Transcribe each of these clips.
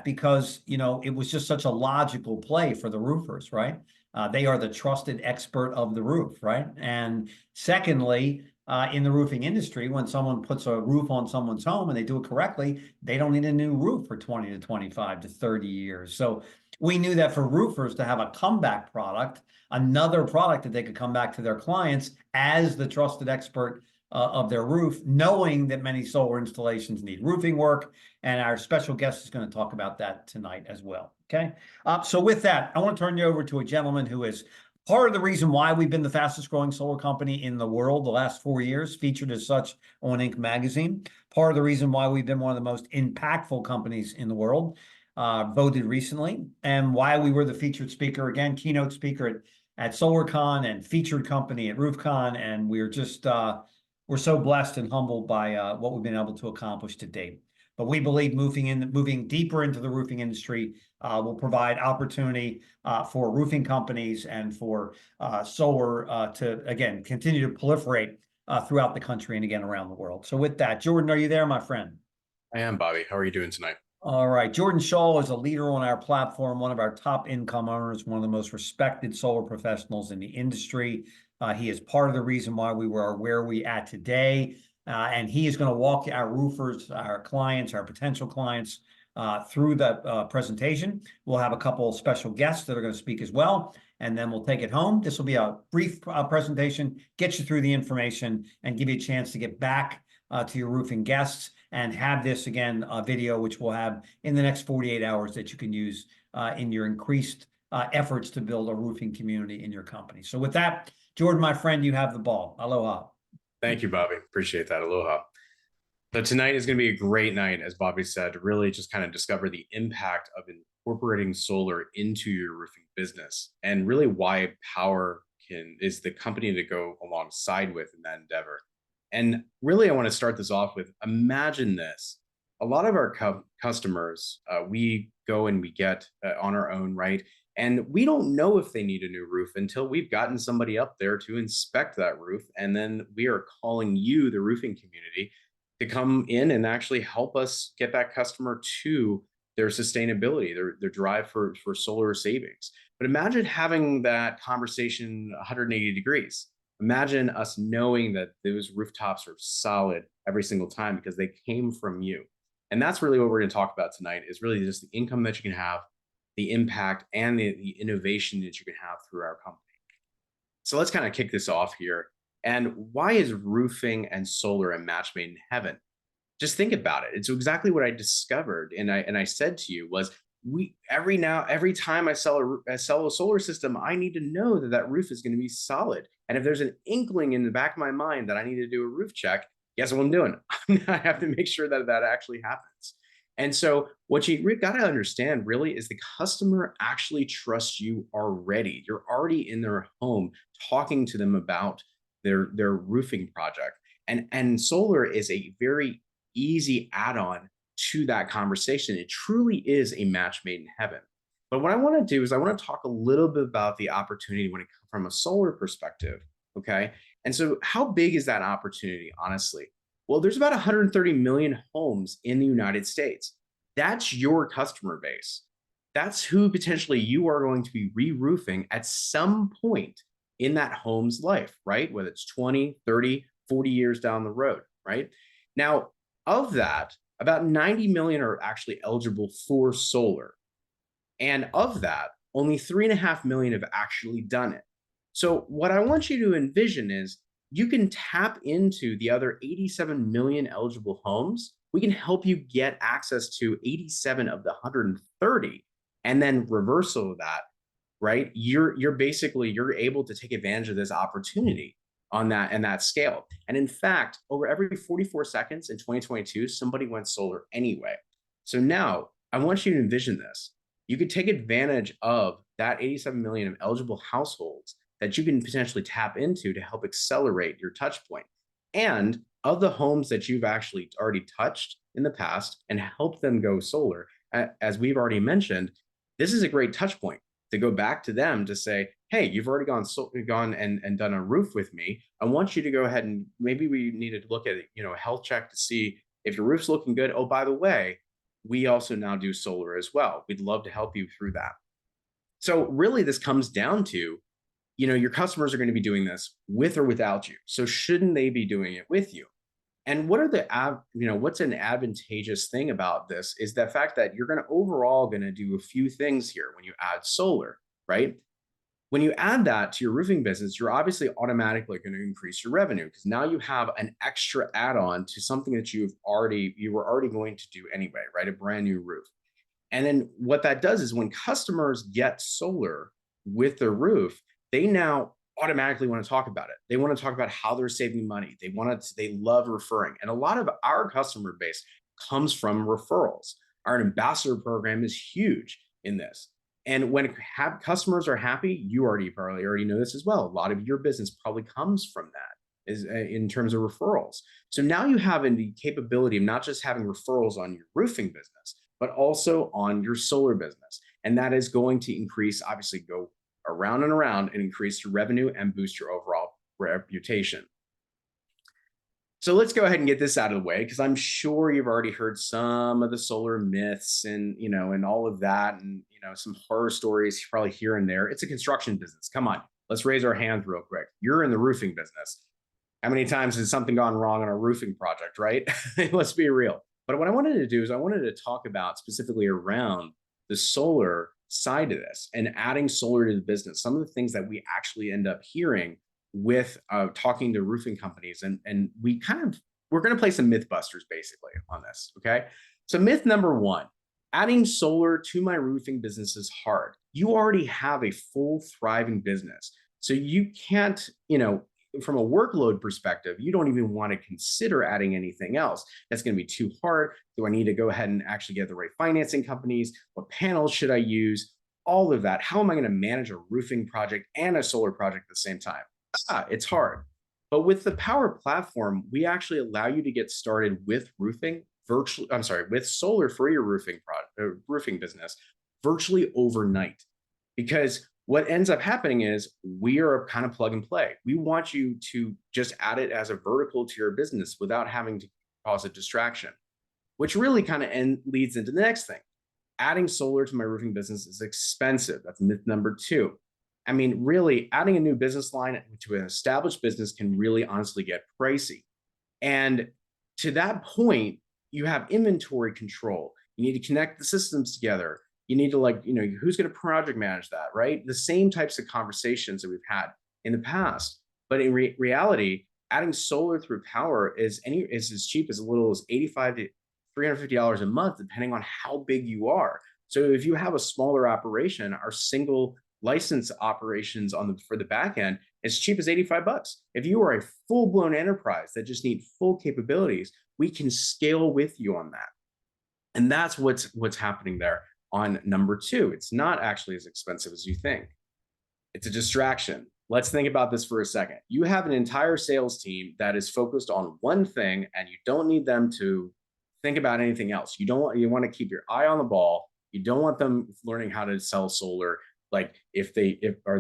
because it was just such a logical play for the roofers, right? They are the trusted expert of the roof, right? And secondly, in the roofing industry, when someone puts a roof on someone's home and they do it correctly, they don't need a new roof for 20 to 25 to 30 years. So we knew that for roofers to have a comeback product, another product that they could come back to their clients as the trusted expert of their roof, knowing that many solar installations need roofing work. And our special guest is going to talk about that tonight as well. Okay. So with that, I want to turn you over to a gentleman who is part of the reason why we've been the fastest growing solar company in the world the last 4 years, featured as such on Inc. magazine. Part of the reason why we've been one of the most impactful companies in the world, voted recently, and why we were the featured speaker, again, keynote speaker at SolarCon and featured company at RoofCon. And we're just, we're so blessed and humbled by what we've been able to accomplish to date. But we believe moving deeper into the roofing industry will provide opportunity for roofing companies and for solar to, again, continue to proliferate throughout the country and again around the world. So with that, Jordan, are you there, my friend? I am, Bobby. How are you doing tonight? All right. Jordan Shaw is a leader on our platform, one of our top income earners, one of the most respected solar professionals in the industry. He is part of the reason why we were where we at today. And he is going to walk our roofers, our clients, our potential clients through the presentation. We'll have a couple of special guests that are going to speak as well, and then we'll take it home. This will be a brief presentation, get you through the information, and give you a chance to get back to your roofing guests and have this again video, which we'll have in the next 48 hours that you can use in your increased efforts to build a roofing community in your company. So with that, Jordan, my friend, you have the ball. Aloha. Thank you, Bobby. Appreciate that. Aloha. So tonight is going to be a great night, as Bobby said, to really just kind of discover the impact of incorporating solar into your roofing business and really why Powur is the company to go alongside with in that endeavor. And really, I want to start this off with, imagine this. A lot of our customers, we go and we get on our own, right? And we don't know if they need a new roof until we've gotten somebody up there to inspect that roof. And then we are calling you, the roofing community, to come in and actually help us get that customer to their sustainability, their drive for solar savings. But imagine having that conversation 180 degrees. Imagine us knowing that those rooftops are solid every single time because they came from you. And that's really what we're going to talk about tonight, is really just the income that you can have, the impact, and the innovation that you can have through our company. So let's kind of kick this off here. And why is roofing and solar a match made in heaven? Just think about it. It's exactly what I discovered, and I said to you was, every time I sell a solar system, I need to know that that roof is going to be solid. And if there's an inkling in the back of my mind that I need to do a roof check, guess what I'm doing? I have to make sure that that actually happens. And so what you got to understand really is the customer actually trusts you already. You're already in their home talking to them about their roofing project. And solar is a very easy add-on to that conversation. It truly is a match made in heaven. But what I want to do is I want to talk a little bit about the opportunity when it comes from a solar perspective. Okay. And so how big is that opportunity, honestly? Well, there's about 130 million homes in the United States. That's your customer base. That's who potentially you are going to be re-roofing at some point in that home's life, right? Whether it's 20, 30, 40 years down the road, right? Now, of that, about 90 million are actually eligible for solar. And of that, only 3.5 million have actually done it. So what I want you to envision is you can tap into the other 87 million eligible homes. We can help you get access to 87 of the 130, and then reversal of that, right? You're able to take advantage of this opportunity on that scale. And in fact, over every 44 seconds in 2022, somebody went solar anyway. So now I want you to envision this. You could take advantage of that 87 million of eligible households that you can potentially tap into to help accelerate your touch point. And of the homes that you've actually already touched in the past and help them go solar, as we've already mentioned, this is a great touch point to go back to them to say, hey, you've already gone and done a roof with me. I want you to go ahead and maybe we need to look at a health check to see if your roof's looking good. Oh, by the way, we also now do solar as well. We'd love to help you through that. So really this comes down to, your customers are going to be doing this with or without you. So shouldn't they be doing it with you? And what are what's an advantageous thing about this is the fact that you're going to do a few things here when you add solar, right? When you add that to your roofing business, you're obviously automatically going to increase your revenue because now you have an extra add-on to something that you were already going to do anyway, right? A brand new roof. And then what that does is when customers get solar with their roof, they now automatically want to talk about it. They want to talk about how they're saving money. They love referring. And a lot of our customer base comes from referrals. Our ambassador program is huge in this. And when customers are happy, you probably already know this as well. A lot of your business probably comes from that is in terms of referrals. So now you have the capability of not just having referrals on your roofing business, but also on your solar business. And that is going to increase, obviously go around and around and increase your revenue and boost your overall reputation. So let's go ahead and get this out of the way because I'm sure you've already heard some of the solar myths and all of that and some horror stories probably here and there. It's a construction business. Come on, let's raise our hands real quick. You're in the roofing business. How many times has something gone wrong on a roofing project, right? Let's be real. But what I wanted to do is I wanted to talk about specifically around the solar side of this and adding solar to the business. Some of the things that we actually end up hearing with talking to roofing companies, and we're going to play some myth busters basically on this. Okay, so myth number one: adding solar to my roofing business is hard. You already have a full thriving business, so you can't, from a workload perspective, you don't even want to consider adding anything else. That's going to be too hard. Do I need to go ahead and actually get the right financing companies? What panels should I use? All of that. How am I going to manage a roofing project and a solar project at the same time? It's hard. But with the Powur platform, we actually allow you to get started with with solar for your roofing business virtually overnight. Because what ends up happening is we are kind of plug and play. We want you to just add it as a vertical to your business without having to cause a distraction, which really kind of leads into the next thing. Adding solar to my roofing business is expensive. That's myth number two. I mean, really, adding a new business line to an established business can really honestly get pricey. And to that point, you have inventory control. You need to connect the systems together. You need to who's going to project manage that, right? The same types of conversations that we've had in the past. But in reality, adding solar through Powur is as cheap as little as $85 to $350 a month, depending on how big you are. So if you have a smaller operation, our single license operations for the back end as cheap as $85. If you are a full-blown enterprise that just need full capabilities, we can scale with you on that. And that's what's happening there on number two. It's not actually as expensive as you think. It's a distraction. Let's think about this for a second. You have an entire sales team that is focused on one thing, and you don't need them to think about anything else. You want to keep your eye on the ball. You don't want them learning how to sell solar. Like what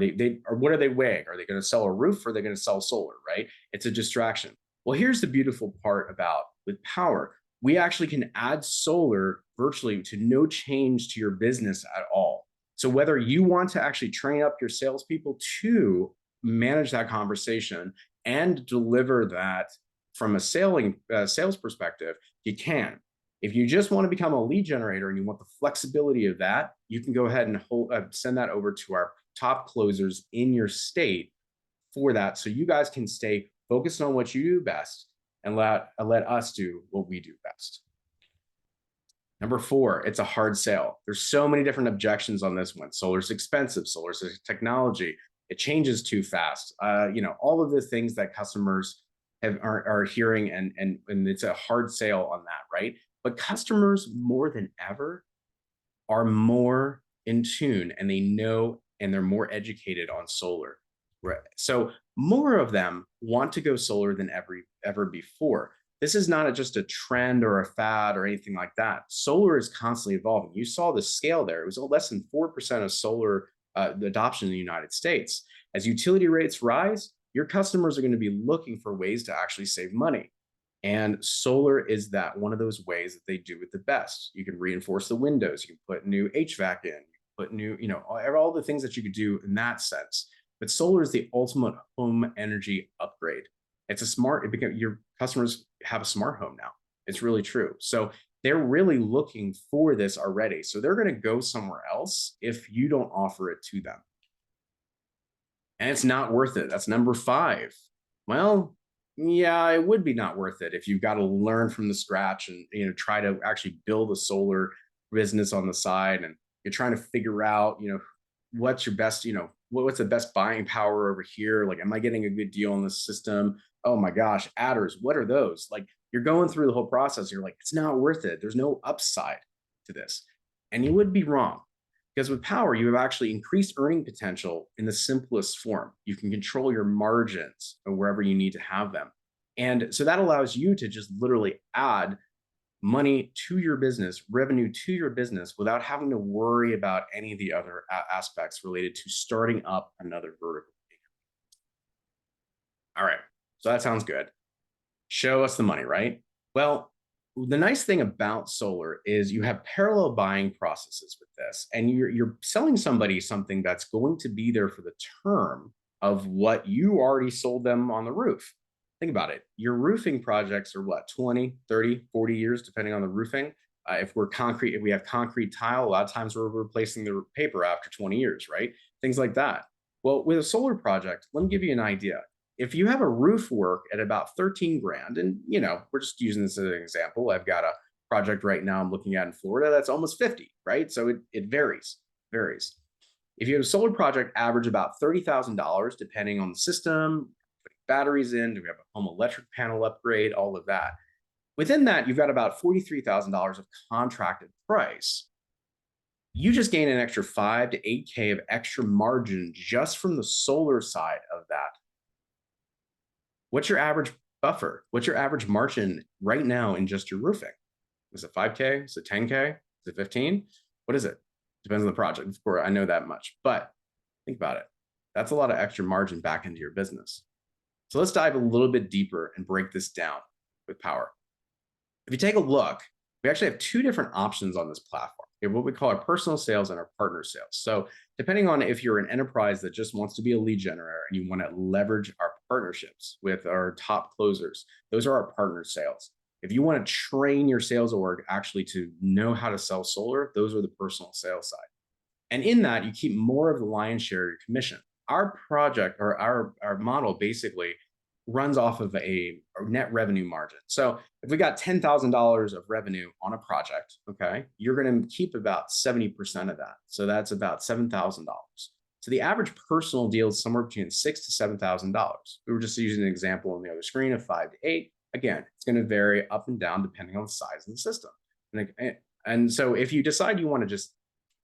are they weighing? Are they going to sell a roof or are they going to sell solar, right? It's a distraction. Well, here's the beautiful part about with Powur. We actually can add solar virtually to no change to your business at all. So whether you want to actually train up your salespeople to manage that conversation and deliver that from a sales perspective, you can. If you just want to become a lead generator and you want the flexibility of that, you can go ahead and send that over to our top closers in your state for that. So you guys can stay focused on what you do best and let us do what we do best. Number four, it's a hard sale. There's so many different objections on this one. Solar's expensive. Solar's technology. It changes too fast. All of the things that customers are hearing, and it's a hard sale on that, right? But customers more than ever are more in tune and they know and they're more educated on solar. Right? So more of them want to go solar than ever before. This is not just a trend or a fad or anything like that. Solar is constantly evolving. You saw the scale there. It was less than 4% of solar the adoption in the United States. As utility rates rise, your customers are going to be looking for ways to actually save money. And solar is that one of those ways that they do it the best. You can reinforce the windows, you can put new HVAC in, you can put new, all the things that you could do in that sense. But solar is the ultimate home energy upgrade. It's a smart, it became your customers have a smart home now. It's really true. So they're really looking for this already. So they're going to go somewhere else if you don't offer it to them. And it's not worth it. That's number 5. Well, yeah, it would be not worth it if you've got to learn from the scratch and try to actually build a solar business on the side, and you're trying to figure out what's your best what's the best buying power over here. Like, am I getting a good deal on the system? Oh my gosh, adders, what are those? Like, you're going through the whole process, you're like, it's not worth it, there's no upside to this. And you would be wrong, because with Powur, you have actually increased earning potential in the simplest form. You can control your margins wherever you need to have them. And so that allows you to just literally add money to your business, revenue to your business, without having to worry about any of the other aspects related to starting up another vertical. All right, so that sounds good. Show us the money, right? Well, the nice thing about solar is you have parallel buying processes with this, and you're selling somebody something that's going to be there for the term of what you already sold them on the roof. Think about it. Your roofing projects are what, 20, 30, 40 years, depending on the roofing. If we have concrete tile, a lot of times we're replacing the paper after 20 years, right? Things like that. Well, with a solar project, let me give you an idea. If you have a roof work at about 13 grand, and we're just using this as an example. I've got a project right now I'm looking at in Florida that's almost 50, right? So it varies. If you have a solar project, average about $30,000, depending on the system, putting batteries in, do we have a home electric panel upgrade, all of that. Within that, you've got about $43,000 of contracted price. You just gain an extra 5 to 8K of extra margin just from the solar side of that. What's your average buffer? What's your average margin right now in just your roofing? Is it 5K? Is it 10K? Is it 15? What is it? Depends on the project. Of course, I know that much, but think about it. That's a lot of extra margin back into your business. So let's dive a little bit deeper and break this down with Powur. If you take a look, we actually have 2 different options on this platform. We have what we call our personal sales and our partner sales. So depending on if you're an enterprise that just wants to be a lead generator and you want to leverage our partnerships with our top closers, those are our partner sales. If you want to train your sales org actually to know how to sell solar, those are the personal sales side. And in that, you keep more of the lion's share of your commission. Our project, or our model, basically runs off of a net revenue margin. So if we got $10,000 of revenue on a project, okay, you're going to keep about 70% of that. So that's about $7,000. So the average personal deal is somewhere between $6,000 to $7,000. We were just using an example on the other screen of 5 to 8. Again, it's going to vary up and down depending on the size of the system. And so if you decide you want to just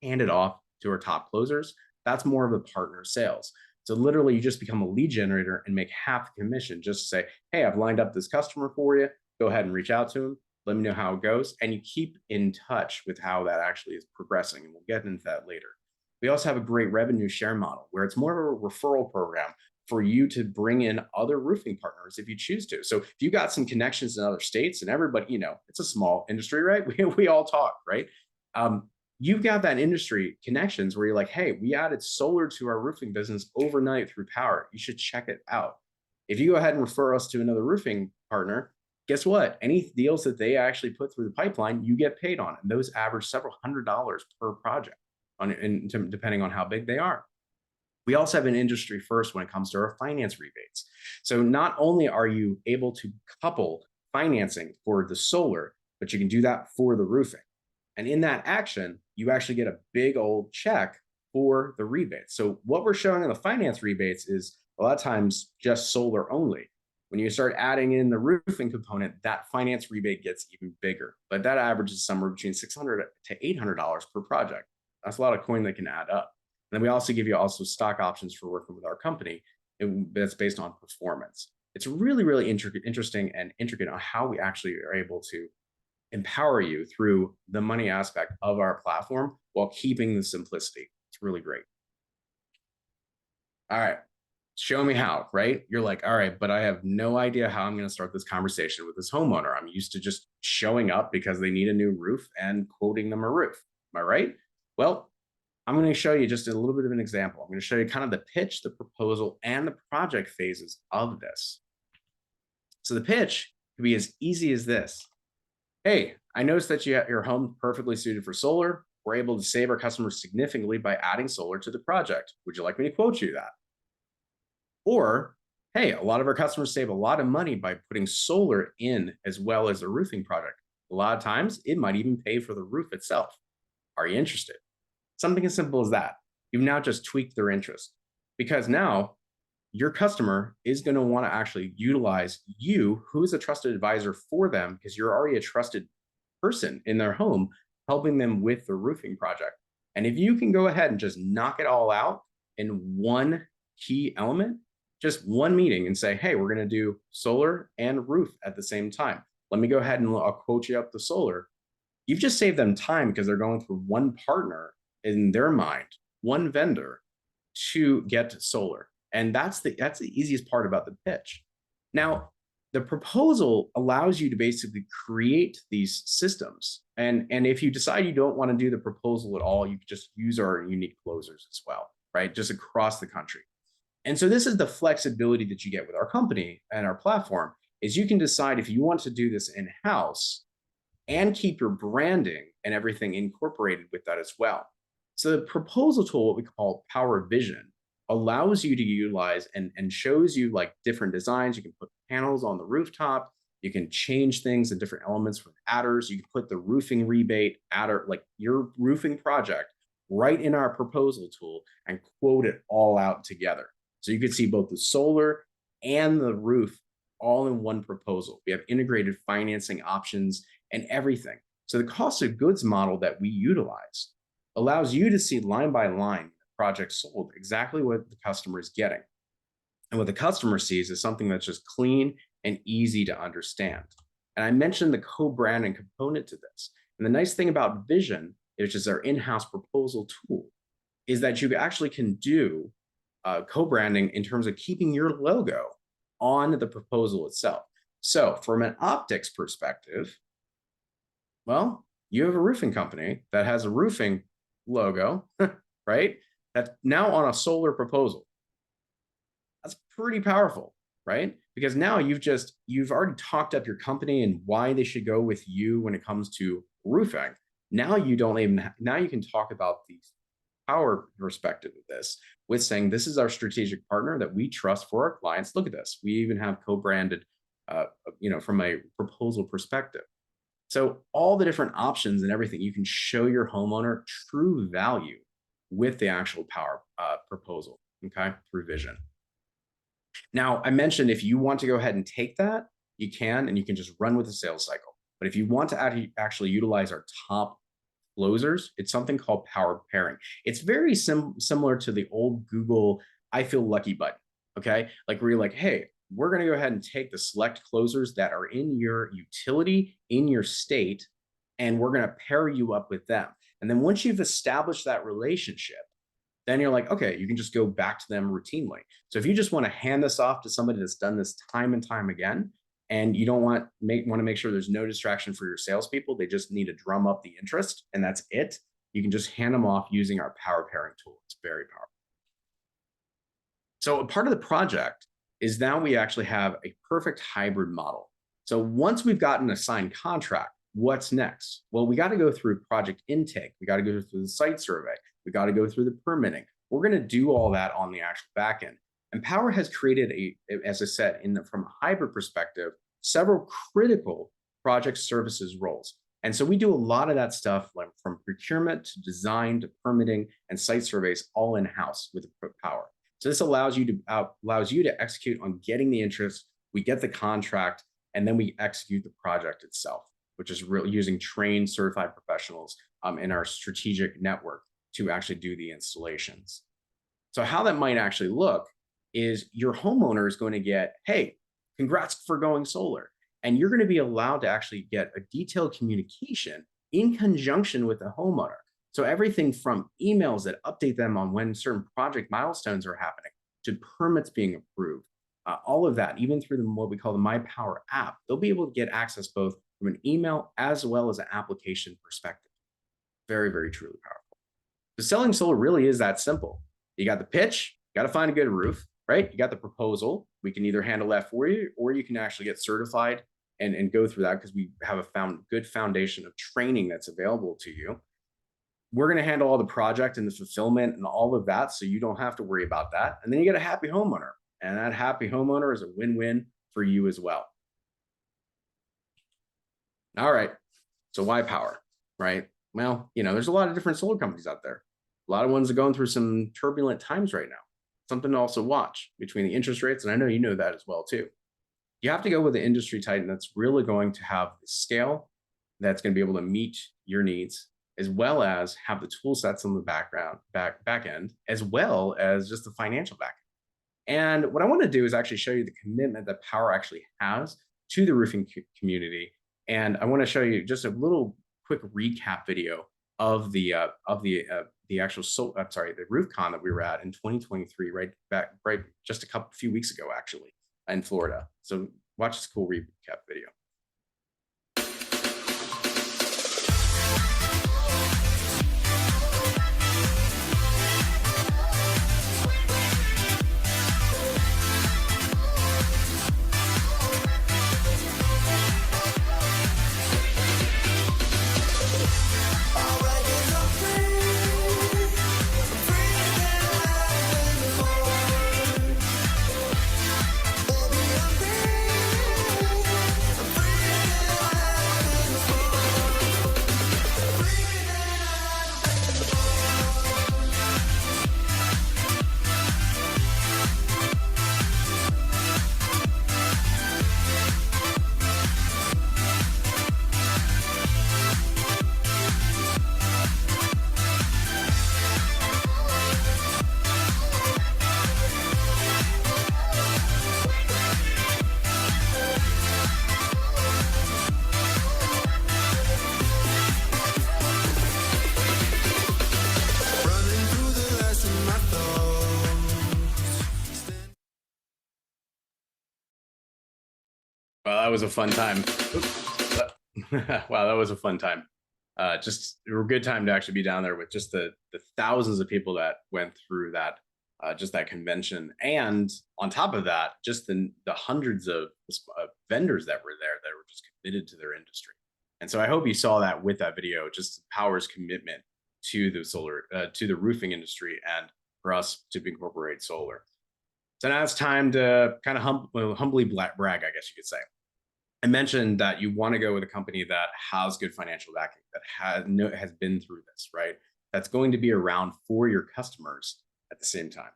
hand it off to our top closers, that's more of a partner sales. So literally you just become a lead generator and make half the commission just to say, hey, I've lined up this customer for you. Go ahead and reach out to him. Let me know how it goes. And you keep in touch with how that actually is progressing. And we'll get into that later. We also have a great revenue share model where it's more of a referral program for you to bring in other roofing partners if you choose to. So if you got some connections in other states, and everybody, it's a small industry, right? We all talk, right? You've got that industry connections where you're like, hey, we added solar to our roofing business overnight through Powur. You should check it out. If you go ahead and refer us to another roofing partner, guess what? Any deals that they actually put through the pipeline, you get paid on. And those average several $100s per project, depending on how big they are. We also have an industry first when it comes to our finance rebates. So not only are you able to couple financing for the solar, but you can do that for the roofing. And in that action, you actually get a big old check for the rebates. So what we're showing in the finance rebates is a lot of times just solar only. When you start adding in the roofing component, that finance rebate gets even bigger. But that averages somewhere between $600 to $800 per project. That's a lot of coin that can add up. And then we also give you also stock options for working with our company that's based on performance. It's really, really interesting and intricate on how we actually are able to empower you through the money aspect of our platform while keeping the simplicity. It's really great. All right. show me how, right? You're like, all right, but I have no idea how I'm going to start this conversation with this homeowner. I'm used to just showing up because they need a new roof and quoting them a roof. Am I right? Well, I'm going to show you just a little bit of an example. I'm going to show you kind of the pitch, the proposal, and the project phases of this. So the pitch could be as easy as this. Hey, I noticed that your home perfectly suited for solar. We're able to save our customers significantly by adding solar to the project. Would you like me to quote you that? Or, hey, a lot of our customers save a lot of money by putting solar in as well as a roofing project. A lot of times, it might even pay for the roof itself. Are you interested? Something as simple as that. You've now just tweaked their interest because now your customer is going to want to actually utilize you, who is a trusted advisor for them, because you're already a trusted person in their home, helping them with the roofing project. And if you can go ahead and just knock it all out in one key element, just one meeting and say, hey, we're going to do solar and roof at the same time. Let me go ahead and I'll quote you up the solar. You've just saved them time because they're going through one partner in their mind, one vendor to get solar. And that's the easiest part about the pitch. Now, the proposal allows you to basically create these systems. And if you decide you don't want to do the proposal at all, you can just use our unique closers as well, right? Just across the country. And so this is the flexibility that you get with our company and our platform is you can decide if you want to do this in-house and keep your branding and everything incorporated with that as well. So the proposal tool, what we call Powur Vision, allows you to utilize and shows you like different designs. You can put panels on the rooftop. You can change things in different elements with adders. You can put the roofing rebate adder, like your roofing project, right in our proposal tool and quote it all out together. So you could see both the solar and the roof all in one proposal. We have integrated financing options and everything. So the cost of goods model that we utilize allows you to see line by line the project sold exactly what the customer is getting. And what the customer sees is something that's just clean and easy to understand. And I mentioned the co-branding component to this. And the nice thing about Vision, which is our in-house proposal tool, is that you actually can do co-branding in terms of keeping your logo on the proposal itself. So from an optics perspective, well, you have a roofing company that has a roofing logo, right? That's now on a solar proposal. That's pretty powerful, right? Because now you've already talked up your company and why they should go with you when it comes to roofing. Now you don't even, now you can talk about the Powur perspective of this with saying, this is our strategic partner that we trust for our clients. Look at this. We even have co-branded, from a proposal perspective. So all the different options and everything, you can show your homeowner true value with the actual Powur proposal, okay, through Vision. Now, I mentioned if you want to go ahead and take that, you can, and you can just run with the sales cycle. But if you want to actually utilize our top closers, it's something called Powur Pairing. It's very similar to the old Google I feel lucky button, okay? Like where you're like, hey, we're going to go ahead and take the select closers that are in your utility, in your state, and we're going to pair you up with them. And then once you've established that relationship, then you're like, okay, you can just go back to them routinely. So if you just want to hand this off to somebody that's done this time and time again, and you don't want to make sure there's no distraction for your salespeople, they just need to drum up the interest, and that's it. You can just hand them off using our Powur Pairing tool. It's very powerful. So a part of the project is now we actually have a perfect hybrid model. So once we've gotten a signed contract, what's next? Well, we got to go through project intake. We got to go through the site survey. We got to go through the permitting. We're going to do all that on the actual backend. And Powur has created as I said, from a hybrid perspective, several critical project services roles. And so we do a lot of that stuff, like from procurement to design to permitting and site surveys, all in-house with Powur. So this allows you to execute on getting the interest. We get the contract, and then we execute the project itself, which is really using trained, certified professionals in our strategic network to actually do the installations. So how that might actually look is your homeowner is going to get, hey, congrats for going solar. And you're going to be allowed to actually get a detailed communication in conjunction with the homeowner. So everything from emails that update them on when certain project milestones are happening, to permits being approved, all of that, even through what we call the My Power app, they'll be able to get access both from an email as well as an application perspective. Very, very truly powerful. The selling solar really is that simple. You got the pitch, you got to find a good roof, right? You got the proposal. We can either handle that for you, or you can actually get certified and go through that, because we have a good foundation of training that's available to you. We're going to handle all the project and the fulfillment and all of that, so you don't have to worry about that. And then you get a happy homeowner, and that happy homeowner is a win-win for you as well. All right. So why Powur, right? Well, there's a lot of different solar companies out there. A lot of ones are going through some turbulent times right now. Something to also watch between the interest rates, and I know you know that as well too. You have to go with the industry titan that's really going to have the scale, that's going to be able to meet your needs, as well as have the tool sets on the back end, as well as just the financial back end. And what I want to do is actually show you the commitment that Powur actually has to the roofing community. And I want to show you just a little quick recap video of the actual the RoofCon that we were at in 2023, right just few weeks ago, actually, in Florida. So watch this cool recap video. Well, that was a fun time. Wow, that was a fun time. Just a good time to actually be down there with just the thousands of people that went through that, just that convention. And on top of that, just the hundreds of vendors that were there that were just committed to their industry. And so I hope you saw that with that video, just Powur's commitment to the roofing industry, and for us to incorporate solar. So now it's time to kind of humbly brag, I guess you could say. I mentioned that you want to go with a company that has good financial backing, that has been through this, right? That's going to be around for your customers at the same time,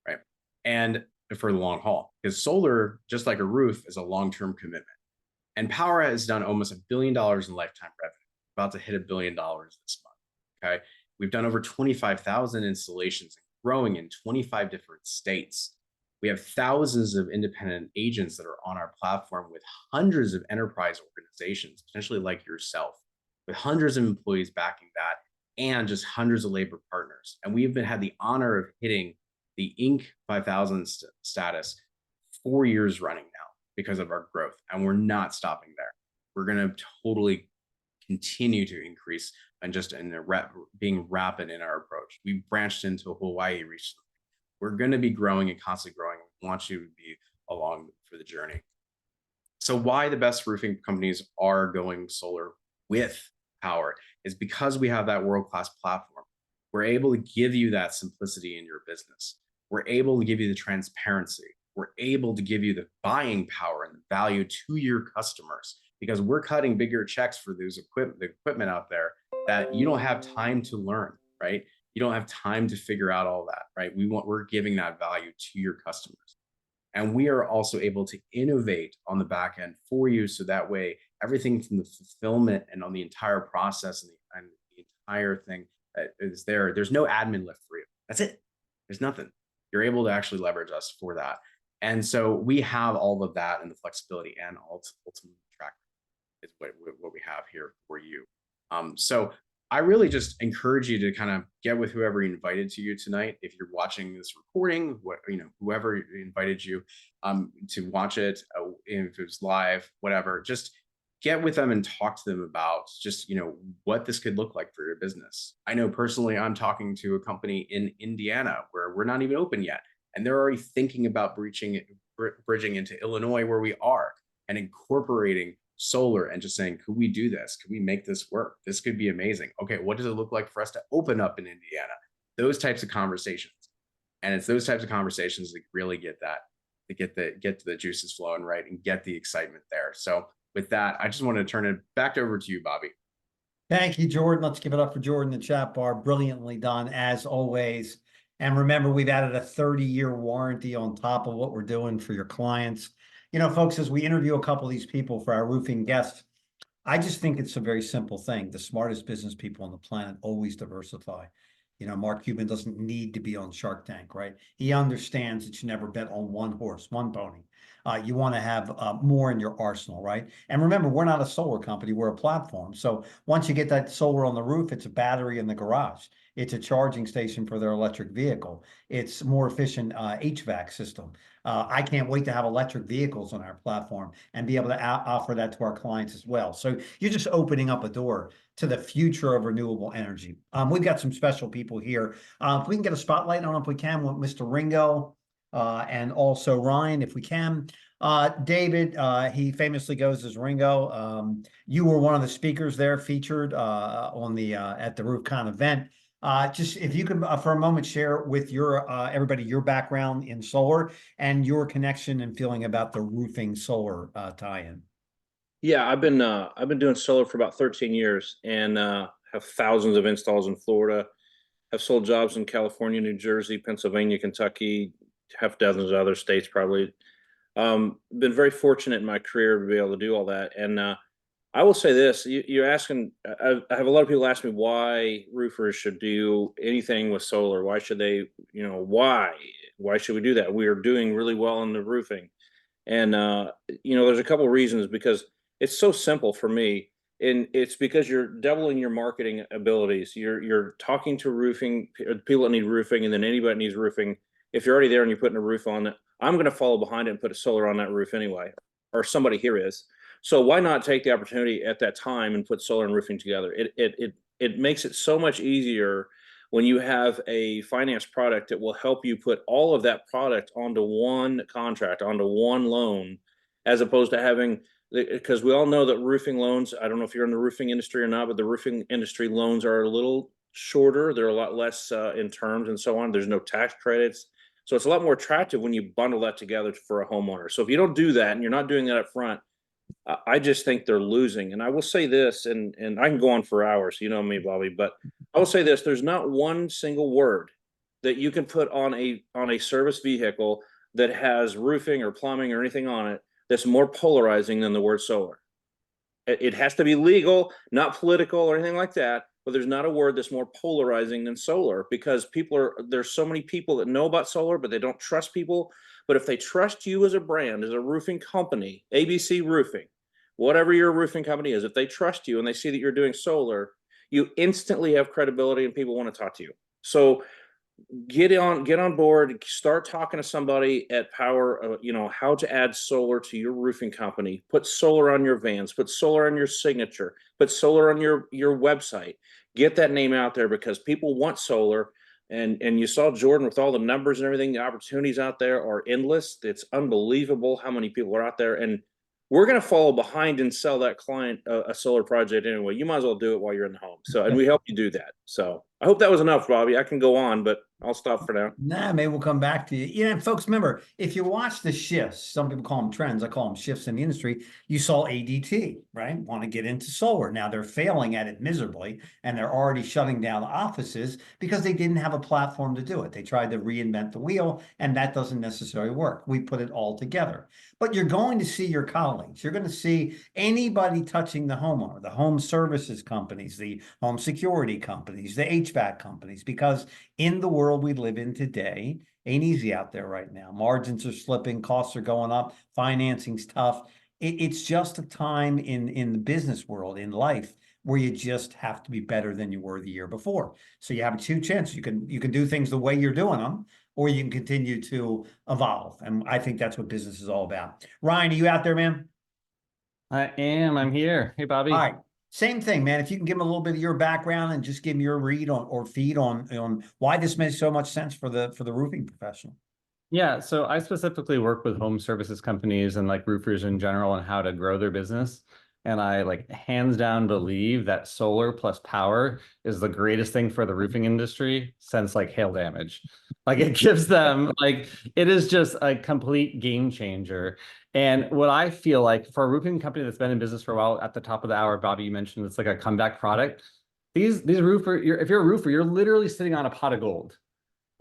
right? And for the long haul, because solar, just like a roof, is a long-term commitment. And Powur has done almost $1 billion in lifetime revenue, about to hit $1 billion this month, okay? We've done over 25,000 installations, growing in 25 different states. We have thousands of independent agents that are on our platform, with hundreds of enterprise organizations, potentially like yourself, with hundreds of employees backing that, and just hundreds of labor partners. And we've had the honor of hitting the Inc. 5000 status 4 years running now because of our growth. And we're not stopping there. We're going to totally continue to increase, and just being rapid in our approach. We branched into Hawaii recently. We're going to be growing and constantly growing. We want you to be along for the journey. So why the best roofing companies are going solar with Powur is because we have that world-class platform. We're able to give you that simplicity in your business. We're able to give you the transparency. We're able to give you the buying power and the value to your customers, because we're cutting bigger checks for the equipment out there that you don't have time to learn, right? You don't have time to figure out all that, right? We're giving that value to your customers. And we are also able to innovate on the back end for you, so that way everything from the fulfillment and on the entire process and the entire thing that is there, there's no admin lift for you. That's it. There's nothing. You're able to actually leverage us for that. And so we have all of that, and the flexibility and ultimate track is what we have here for you. So I really just encourage you to kind of get with whoever invited to you tonight. If you're watching this recording, whoever invited you to watch it, if it was live, whatever, just get with them and talk to them about just what this could look like for your business. I know personally, I'm talking to a company in Indiana where we're not even open yet, and they're already thinking about bridging into Illinois where we are and incorporating solar and just saying, could we do this? Could we make this work? This could be amazing. Okay, what does it look like for us to open up in Indiana? Those types of conversations. And it's those types of conversations that really get to the juices flowing, right? And get the excitement there. So with that, I just want to turn it back over to you, Bobby. Thank you, Jordan. Let's give it up for Jordan in the chat bar. Brilliantly done, as always. And remember, we've added a 30-year warranty on top of what we're doing for your clients. Folks, as we interview a couple of these people for our roofing guests, I just think it's a very simple thing. The smartest business people on the planet always diversify. Mark Cuban doesn't need to be on Shark Tank, right? He understands that you never bet on one horse, one pony. You want to have more in your arsenal, right? And remember, we're not a solar company, we're a platform. So once you get that solar on the roof, it's a battery in the garage. It's a charging station for their electric vehicle. It's more efficient HVAC system. I can't wait to have electric vehicles on our platform and be able to offer that to our clients as well. So you're just opening up a door to the future of renewable energy. We've got some special people here. If we can get a spotlight on, if we can, with Mr. Ringo and also Ryan, if we can. David, he famously goes as Ringo. You were one of the speakers there featured on the at the RoofCon event. Just if you could, for a moment, share with your everybody your background in solar and your connection and feeling about the roofing solar tie-in. Yeah, I've been doing solar for about 13 years and have thousands of installs in Florida. Have sold jobs in California, New Jersey, Pennsylvania, Kentucky, half dozens of other states probably. Been very fortunate in my career to be able to do all that. And I will say this: you're asking. I have a lot of people ask me why roofers should do anything with solar. Why should they? Why? Why should we do that? We are doing really well in the roofing, and there's a couple of reasons because it's so simple for me, and it's because you're doubling your marketing abilities. You're talking to roofing people that need roofing, and then anybody that needs roofing. If you're already there and you're putting a roof on it, I'm going to follow behind it and put a solar on that roof anyway, or somebody here is. So why not take the opportunity at that time and put solar and roofing together? It makes it so much easier when you have a finance product that will help you put all of that product onto one contract, onto one loan, as opposed to having, because we all know that roofing loans, I don't know if you're in the roofing industry or not, but the roofing industry loans are a little shorter. They're a lot less in terms and so on. There's no tax credits. So it's a lot more attractive when you bundle that together for a homeowner. So if you don't do that and you're not doing that up front, I just think they're losing. And I will say this, and I can go on for hours, you know me, Bobby, but I will say this: there's not one single word that you can put on a service vehicle that has roofing or plumbing or anything on it that's more polarizing than the word solar. It has to be legal, not political or anything like that. But there's not a word that's more polarizing than solar, because there's so many people that know about solar, but they don't trust people. But if they trust you as a brand, as a roofing company, ABC Roofing, whatever your roofing company is, if they trust you and they see that you're doing solar, you instantly have credibility and people want to talk to you. So get on board, start talking to somebody at Powur, how to add solar to your roofing company. Put solar on your vans, put solar on your signature, put solar on your website. Get that name out there, because people want solar. And you saw Jordan with all the numbers and everything. The opportunities out there are endless. It's unbelievable how many people are out there, and we're going to follow behind and sell that client a solar project anyway. You might as well do it while you're in the home. So, and we help you do that. So I hope that was enough, Bobby. I can go on, but I'll stop for now. Nah, maybe we'll come back to you. And folks, remember, if you watch the shifts, some people call them trends, I call them shifts in the industry. You saw ADT, right? Want to get into solar. Now they're failing at it miserably, and they're already shutting down offices because they didn't have a platform to do it. They tried to reinvent the wheel, and that doesn't necessarily work. We put it all together. But you're going to see your colleagues. You're going to see anybody touching the homeowner, the home services companies, the home security companies, the HVAC companies, because in the world we live in today, ain't easy out there right now. Margins are slipping, costs are going up, financing's tough. It's just a time in the business world, in life, where you just have to be better than you were the year before. So you have two chances. You can do things the way you're doing them, or you can continue to evolve. And I think that's what business is all about. Ryan, are you out there, man? I am. I'm here. Hey, All Bobby. right. Same thing, man. If you can give them a little bit of your background and just give me your read on or feed on why this makes so much sense for the roofing professional. Yeah, so I specifically work with home services companies and like roofers in general on how to grow their business. And I like hands down believe that solar plus power is the greatest thing for the roofing industry since like hail damage. Like it gives them like it is just a complete game changer. And what I feel like for a roofing company that's been in business for a while, at the top of the hour, Bobby, you mentioned it's like a comeback product. These roofer, if you're a roofer, you're literally sitting on a pot of gold.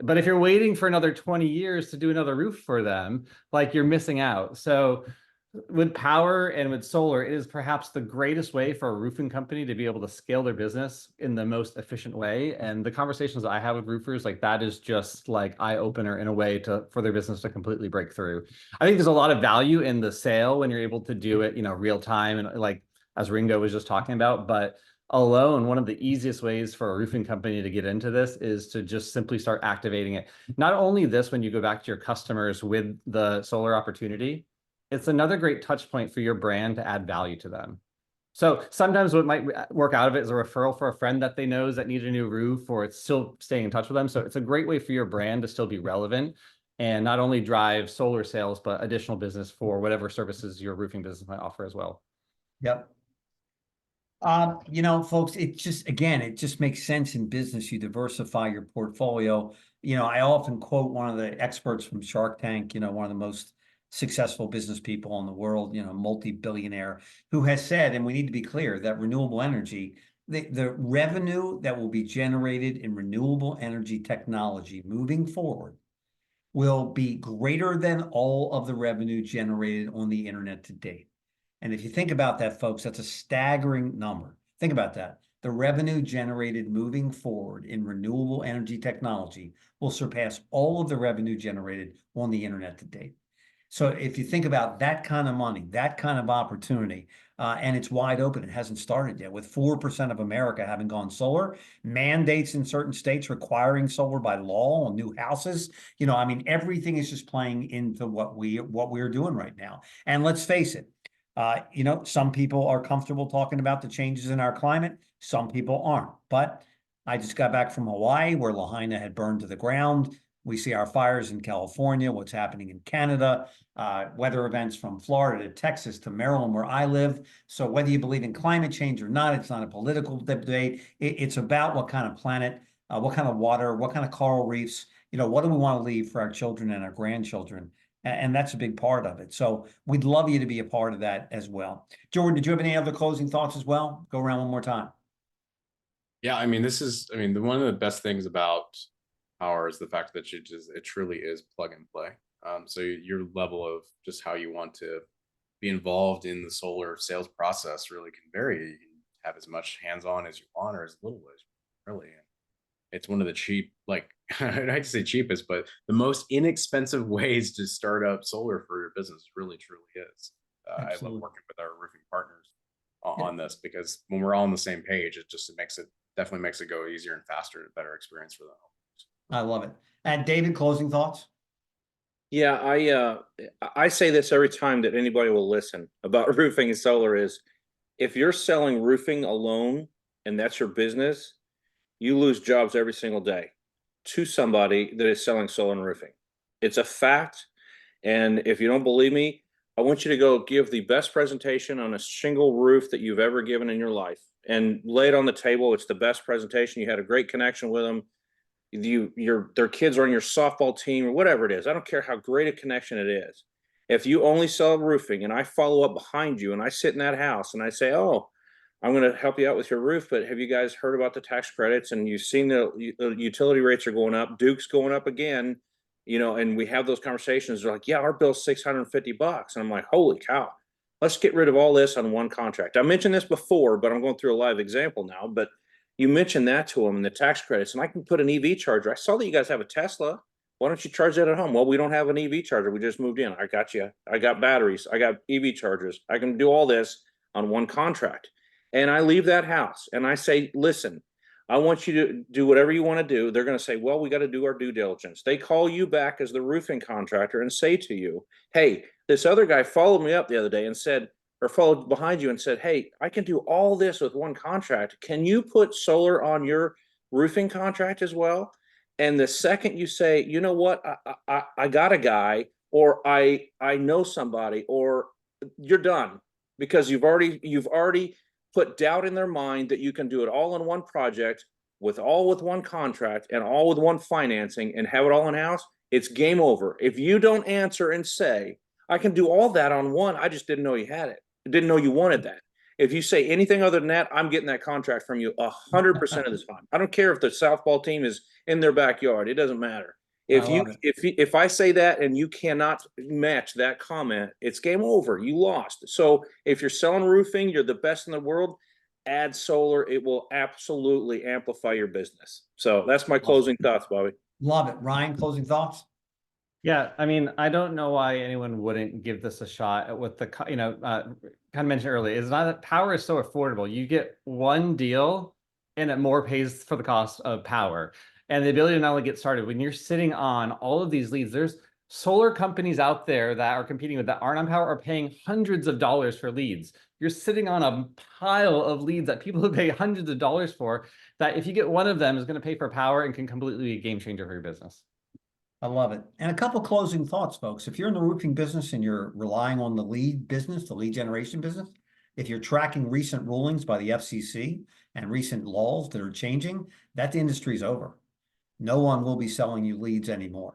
But if you're waiting for another 20 years to do another roof for them, like you're missing out. So with power and with solar, it is perhaps the greatest way for a roofing company to be able to scale their business in the most efficient way. And the conversations I have with roofers, like that is just like eye opener in a way to for their business to completely break through. I think there's a lot of value in the sale when you're able to do it, real time and like as Ringo was just talking about, but alone, one of the easiest ways for a roofing company to get into this is to just simply start activating it. Not only this, when you go back to your customers with the solar opportunity, it's another great touch point for your brand to add value to them. So sometimes what might work out of it is a referral for a friend that they knows that needs a new roof, or it's still staying in touch with them. So it's a great way for your brand to still be relevant and not only drive solar sales, but additional business for whatever services your roofing business might offer as well. Yep. Folks, it just makes sense in business. You diversify your portfolio. I often quote one of the experts from Shark Tank, one of the most successful business people in the world, multi-billionaire, who has said, and we need to be clear, that renewable energy, the revenue that will be generated in renewable energy technology moving forward will be greater than all of the revenue generated on the internet to date. And if you think about that, folks, that's a staggering number. Think about that. The revenue generated moving forward in renewable energy technology will surpass all of the revenue generated on the internet to date. So if you think about that kind of money, that kind of opportunity, and it's wide open, it hasn't started yet, with 4% of America having gone solar, mandates in certain states requiring solar by law on new houses. Everything is just playing into what we're doing right now. And let's face it, some people are comfortable talking about the changes in our climate. Some people aren't. But I just got back from Hawaii, where Lahaina had burned to the ground. We see our fires in California, what's happening in Canada, weather events from Florida to Texas to Maryland, where I live. So whether you believe in climate change or not, it's not a political debate. It's about what kind of planet, what kind of water, what kind of coral reefs, what do we want to leave for our children and our grandchildren? And that's a big part of it. So we'd love you to be a part of that as well. Jordan, did you have any other closing thoughts as well? Go around one more time. Yeah, one of the best things about Powur is the fact that it truly is plug and play. So your level of just how you want to be involved in the solar sales process really can vary. You can have as much hands-on as you want or as little as you want, really. It's one of the cheap, like I'd like to say cheapest, but the most inexpensive ways to start up solar for your business really truly is. I love working with our roofing partners on this, because when we're all on the same page, it definitely makes it go easier and faster, and a better experience for them. I love it. And David, closing thoughts? Yeah, I say this every time that anybody will listen about roofing and solar is, if you're selling roofing alone and that's your business, you lose jobs every single day to somebody that is selling solar and roofing. It's a fact. And if you don't believe me, I want you to go give the best presentation on a shingle roof that you've ever given in your life and lay it on the table. It's the best presentation. You had a great connection with them. Their kids are on your softball team or whatever it is. I don't care how great a connection it is. If you only sell roofing and I follow up behind you and I sit in that house and I say, oh, I'm going to help you out with your roof, but have you guys heard about the tax credits? And you've seen the utility rates are going up. Duke's going up again, and we have those conversations. They're like, yeah, our bill's $650. And I'm like, holy cow, let's get rid of all this on one contract. I mentioned this before, but I'm going through a live example now. But you mentioned that to them and the tax credits, and I can put an EV charger. I saw that you guys have a Tesla. Why don't you charge that at home? Well, we don't have an EV charger. We just moved in. I got you. I got batteries. I got EV chargers. I can do all this on one contract. and I leave that house and I say, listen, I want you to do whatever you want to do. They're going to say, well, we got to do our due diligence. They call you back as the roofing contractor and say to you, hey, this other guy followed me up the other day and said, or followed behind you and said, hey, I can do all this with one contract. Can you put solar on your roofing contract as well? And the second you say, you know what, I got a guy, or I know somebody, or you're done, because you've already put doubt in their mind that you can do it all in one project with one contract and all with one financing and have it all in house. It's game over. If you don't answer and say, I can do all that on one, I just didn't know you had it. I didn't know you wanted that. If you say anything other than that, I'm getting that contract from you 100% of the time. I don't care if the softball team is in their backyard. It doesn't matter. If I say that and you cannot match that comment, it's game over. You lost. So if you're selling roofing, you're the best in the world. Add solar. It will absolutely amplify your business. So that's my closing thoughts, Bobby. Love it. Ryan, closing thoughts? Yeah, I mean, I don't know why anyone wouldn't give this a shot with the, kind of mentioned earlier, it's not that Powur is so affordable. You get one deal and it more pays for the cost of Powur. And the ability to not only get started, when you're sitting on all of these leads, there's solar companies out there that are competing with that aren't on Powur are paying hundreds of dollars for leads. You're sitting on a pile of leads that people would pay hundreds of dollars for, that if you get one of them is going to pay for Powur and can completely be a game changer for your business. I love it. And a couple closing thoughts, folks. If you're in the roofing business and you're relying on the lead business, the lead generation business, if you're tracking recent rulings by the FCC and recent laws that are changing, that industry is over. No one will be selling you leads anymore.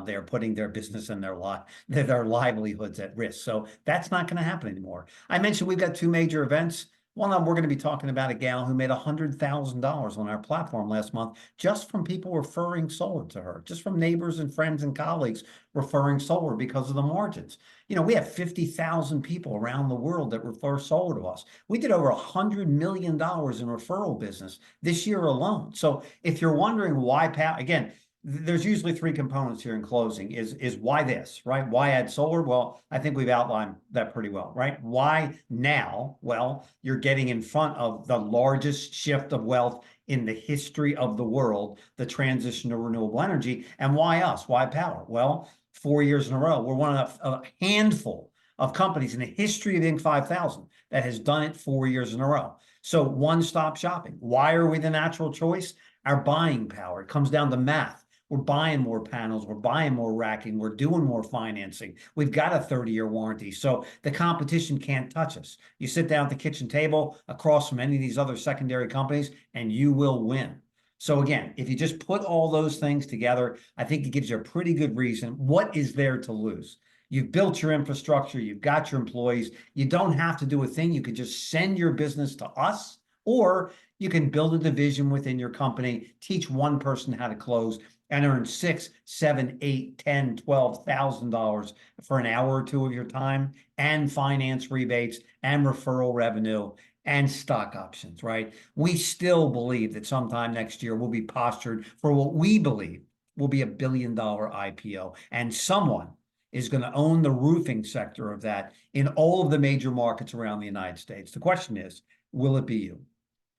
They are putting their business and their livelihoods at risk. So that's not going to happen anymore. I mentioned we've got two major events. One of them, we're going to be talking about a gal who made $100,000 on our platform last month just from people referring solar to her, just from neighbors and friends and colleagues referring solar because of the margins. You know, we have 50,000 people around the world that refer solar to us. We did over $100 million in referral business this year alone. So if you're wondering why, again, there's usually three components here in closing is why this, right? Why add solar? Well, I think we've outlined that pretty well, right? Why now? Well, you're getting in front of the largest shift of wealth in the history of the world, the transition to renewable energy. And why us? Why Powur? Well, 4 years in a row, we're one of a handful of companies in the history of Inc. 5000 that has done it 4 years in a row. So one-stop shopping. Why are we the natural choice? Our buying power. It comes down to math. We're buying more panels, we're buying more racking, we're doing more financing. We've got a 30-year warranty, so the competition can't touch us. You sit down at the kitchen table across from any of these other secondary companies, and you will win. So again, if you just put all those things together, I think it gives you a pretty good reason. What is there to lose? You've built your infrastructure, you've got your employees. You don't have to do a thing. You could just send your business to us, or you can build a division within your company, teach one person how to close, and earn $6,000, $7,000, $8,000, $10,000, $12,000 for an hour or two of your time, and finance rebates and referral revenue and stock options, right? We still believe that sometime next year we'll be postured for what we believe will be $1 billion IPO, and someone is going to own the roofing sector of that in all of the major markets around the United States. The question is, will it be you?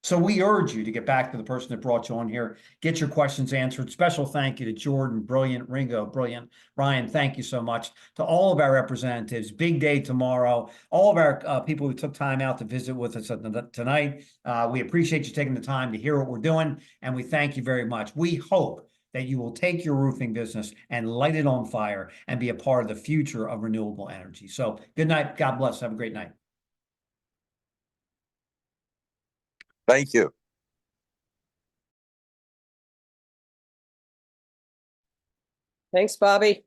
So we urge you to get back to the person that brought you on here, get your questions answered. Special thank you to Jordan, brilliant, Ringo, brilliant. Ryan, thank you so much. To all of our representatives, big day tomorrow, all of our people who took time out to visit with us tonight. We appreciate you taking the time to hear what we're doing, and we thank you very much. We hope that you will take your roofing business and light it on fire and be a part of the future of renewable energy. So good night. God bless. Have a great night. Thank you. Thanks, Bobby.